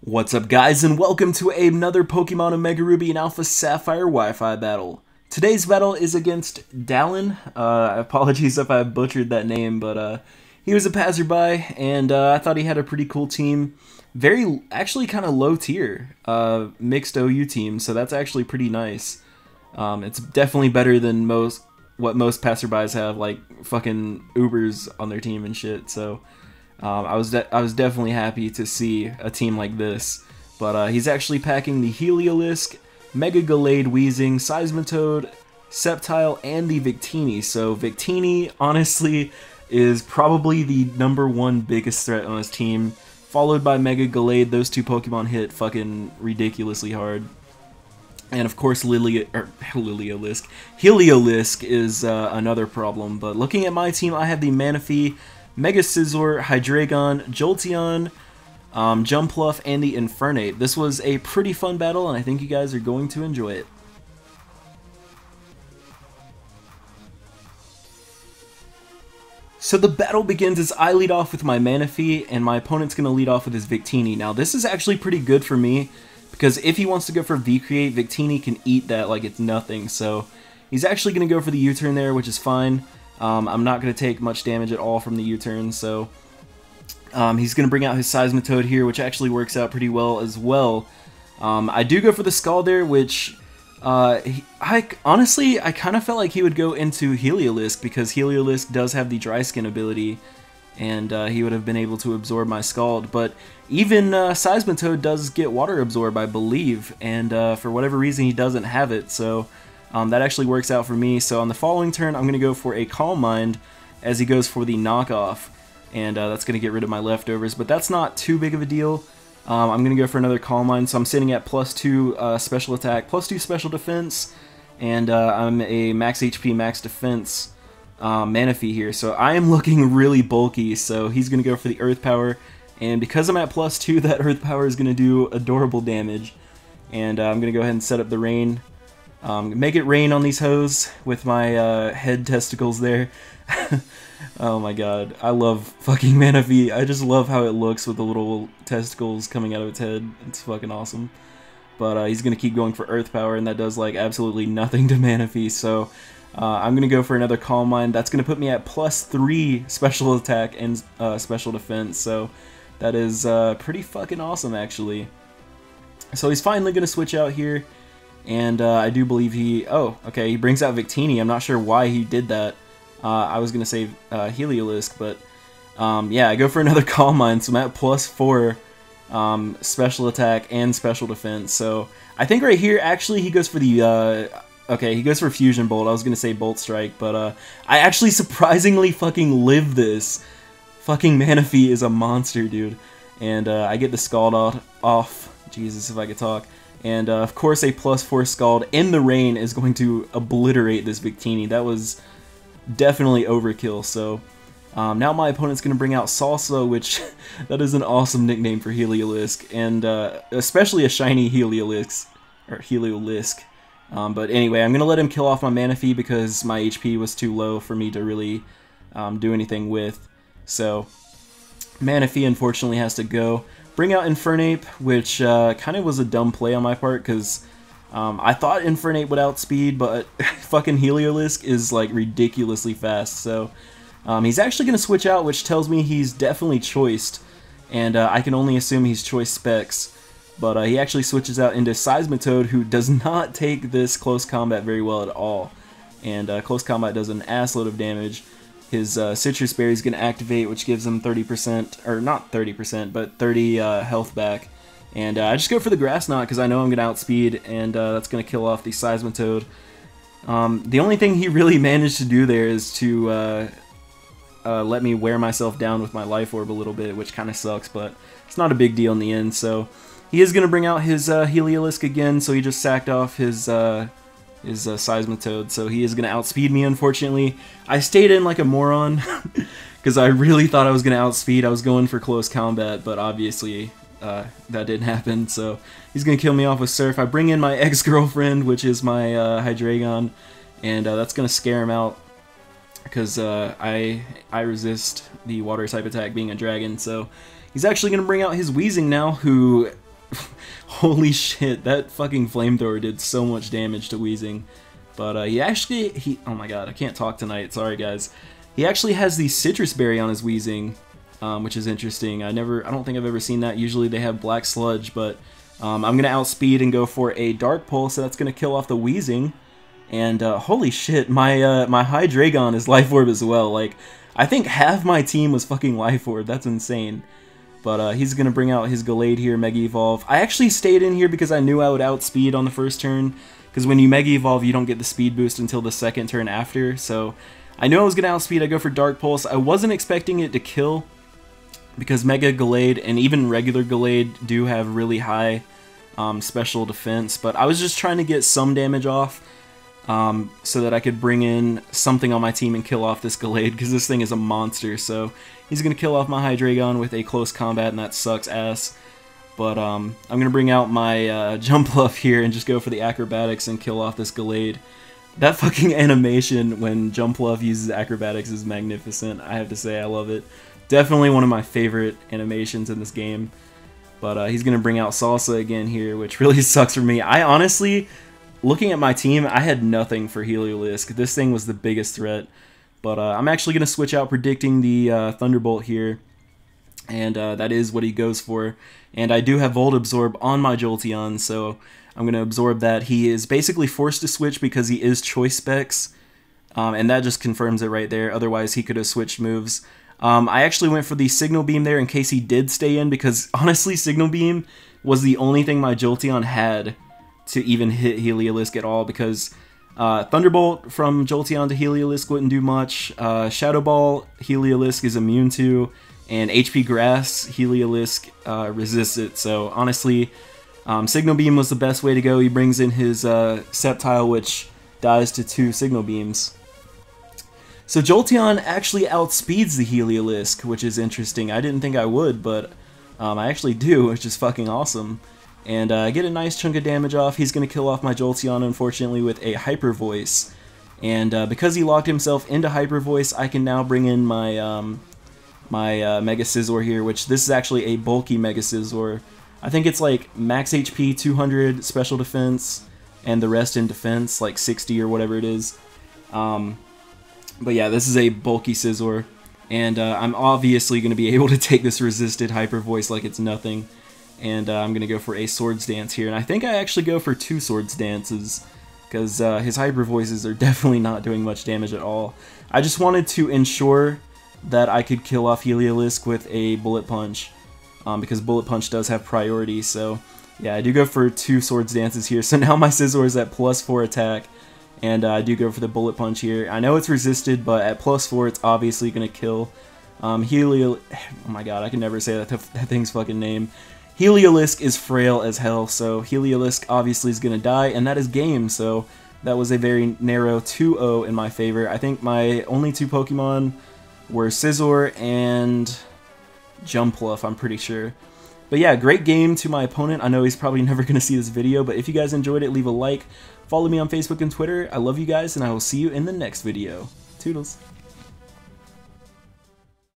What's up guys, and welcome to another Pokemon Omega Ruby and Alpha Sapphire Wi-Fi battle. Today's battle is against Dalan. Apologies if I butchered that name, but he was a passerby, and I thought he had a pretty cool team. Actually kind of low tier, mixed OU team, so that's actually pretty nice. It's definitely better than what most passerbys have, like fucking Ubers on their team and shit, so... I was definitely happy to see a team like this, but he's actually packing the Heliolisk, Mega Gallade Weezing, Seismitoad, Sceptile, and the Victini. So Victini, honestly, is probably the #1 biggest threat on his team, followed by Mega Gallade. Those two Pokemon hit fucking ridiculously hard. And of course Heliolisk is another problem, but looking at my team, I have the Manaphy, Mega Scizor, Hydreigon, Jolteon, Jumpluff, and the Infernape. This was a pretty fun battle, and I think you guys are going to enjoy it. So the battle begins as I lead off with my Manaphy, and my opponent's going to lead off with his Victini. Now this is actually pretty good for me, because if he wants to go for V-Create, Victini can eat that like it's nothing. So he's actually going to go for the U-turn there, which is fine. I'm not going to take much damage at all from the U-turn, so he's going to bring out his Seismitoad here, which actually works out pretty well as well. I do go for the Scald there, which honestly, I kind of felt like he would go into Heliolisk, because Heliolisk does have the Dry Skin ability, and he would have been able to absorb my Scald, but even Seismitoad does get Water Absorb, I believe, and for whatever reason he doesn't have it, so... that actually works out for me. So on the following turn, I'm going to go for a Calm Mind as he goes for the knockoff. And that's going to get rid of my leftovers. But that's not too big of a deal. I'm going to go for another Calm Mind. So I'm sitting at +2 special attack, +2 special defense. And I'm a max HP, max defense Manaphy here. So I am looking really bulky. So he's going to go for the Earth Power. And because I'm at +2, that Earth Power is going to do adorable damage. And I'm going to go ahead and set up the Rain. Make it rain on these hoes with my head testicles there. Oh my god, I love fucking Manaphy. I just love how it looks with the little testicles coming out of its head. It's fucking awesome. But he's going to keep going for Earth Power, and that does like absolutely nothing to Manaphy, so I'm going to go for another Calm Mind. That's going to put me at +3 special attack and special defense, so that is pretty fucking awesome actually. So he's finally going to switch out here. And I do believe he... Oh, okay, he brings out Victini. I'm not sure why he did that. I was going to say Heliolisk, but... yeah, I go for another Calm Mind, so I'm at +4 special attack and special defense. So I think right here, actually, he goes for the... okay, he goes for Fusion Bolt. I was going to say Bolt Strike, but I actually surprisingly fucking live this. Fucking Manaphy is a monster, dude. And I get the Scald off. Jesus, if I could talk. And of course a +4 Scald in the rain is going to obliterate this Victini. That was definitely overkill. So now my opponent's going to bring out Salsa, which that is an awesome nickname for Heliolisk. And especially a shiny Heliolisk. But anyway, I'm going to let him kill off my Manaphy because my HP was too low for me to really do anything with. So Manaphy unfortunately has to go. Bring out Infernape, which kind of was a dumb play on my part, because I thought Infernape would outspeed, but fucking Heliolisk is like ridiculously fast, so he's actually going to switch out, which tells me he's definitely choiced, and I can only assume he's choice specs, but he actually switches out into Seismitoad, who does not take this close combat very well at all, and close combat does an assload of damage. His Citrus Berry is going to activate, which gives him 30%, or not 30%, but 30 health back. And I just go for the Grass Knot because I know I'm going to outspeed, and that's going to kill off the Seismitoad. The only thing he really managed to do there is to let me wear myself down with my Life Orb a little bit, which kind of sucks, but it's not a big deal in the end. So he is going to bring out his Heliolisk again, so he just sacked off his Seismitoad, so he is going to outspeed me, unfortunately. I stayed in like a moron, because I really thought I was going to outspeed. I was going for close combat, but obviously that didn't happen, so he's going to kill me off with Surf. I bring in my ex-girlfriend, which is my Hydreigon, and that's going to scare him out, because I resist the Water type attack being a dragon, so he's actually going to bring out his Weezing now, who Holy shit, that fucking flamethrower did so much damage to Weezing. But he oh my god, I can't talk tonight, sorry guys. He actually has the Citrus Berry on his Weezing, which is interesting. I don't think I've ever seen that. Usually they have Black Sludge, but I'm going to outspeed and go for a Dark Pulse, so that's going to kill off the Weezing. And holy shit, my Hydreigon is Life Orb as well. Like, I think half my team was fucking Life Orb. That's insane. But he's going to bring out his Gallade here, Mega Evolve. I actually stayed in here because I knew I would outspeed on the first turn. Because when you Mega Evolve, you don't get the speed boost until the second turn after. So I knew I was going to outspeed. I go for Dark Pulse. I wasn't expecting it to kill, because Mega Gallade and even regular Gallade do have really high special defense. But I was just trying to get some damage off so that I could bring in something on my team and kill off this Gallade, because this thing is a monster. So he's going to kill off my Hydreigon with a close combat, and that sucks ass. But I'm going to bring out my Jumpluff here and just go for the Acrobatics and kill off this Gallade. That fucking animation when Jumpluff uses Acrobatics is magnificent. I have to say, I love it. Definitely one of my favorite animations in this game. But he's going to bring out Salsa again here, which really sucks for me. I honestly, looking at my team, I had nothing for Heliolisk. This thing was the biggest threat. But I'm actually going to switch out predicting the Thunderbolt here. And that is what he goes for. And I do have Volt Absorb on my Jolteon, so I'm going to absorb that. He is basically forced to switch because he is Choice Specs. And that just confirms it right there. Otherwise, he could have switched moves. I actually went for the Signal Beam there in case he did stay in, because honestly, Signal Beam was the only thing my Jolteon had to even hit Heliolisk at all, because Thunderbolt from Jolteon to Heliolisk wouldn't do much. Shadow Ball, Heliolisk is immune to, and HP Grass, Heliolisk resists it. So honestly, Signal Beam was the best way to go. He brings in his Sceptile, which dies to 2 Signal Beams. So Jolteon actually outspeeds the Heliolisk, which is interesting. I didn't think I would, but I actually do, which is fucking awesome. And I get a nice chunk of damage off. He's going to kill off my Jolteon, unfortunately, with a Hyper Voice. And because he locked himself into Hyper Voice, I can now bring in my Mega Scizor here, which this is actually a bulky Mega Scizor. I think it's like max HP 200 special defense, and the rest in defense, like 60 or whatever it is. But yeah, this is a bulky Scizor, and I'm obviously going to be able to take this resisted Hyper Voice like it's nothing. And I'm going to go for a Swords Dance here, and I think I actually go for 2 Swords Dances, because his Hyper Voices are definitely not doing much damage at all. I just wanted to ensure that I could kill off Heliolisk with a Bullet Punch, because Bullet Punch does have priority. So yeah, I do go for 2 Swords Dances here. So now my Scizor is at +4 attack, and I do go for the Bullet Punch here. I know it's resisted, but at +4 it's obviously going to kill. Oh my god, I can never say that thing's fucking name. Heliolisk is frail as hell, so Heliolisk obviously is going to die, and that is game. So that was a very narrow 2-0 in my favor. I think my only 2 Pokemon were Scizor and Jumpluff, I'm pretty sure. But yeah, great game to my opponent. I know he's probably never going to see this video, but if you guys enjoyed it, leave a like. Follow me on Facebook and Twitter. I love you guys, and I will see you in the next video. Toodles.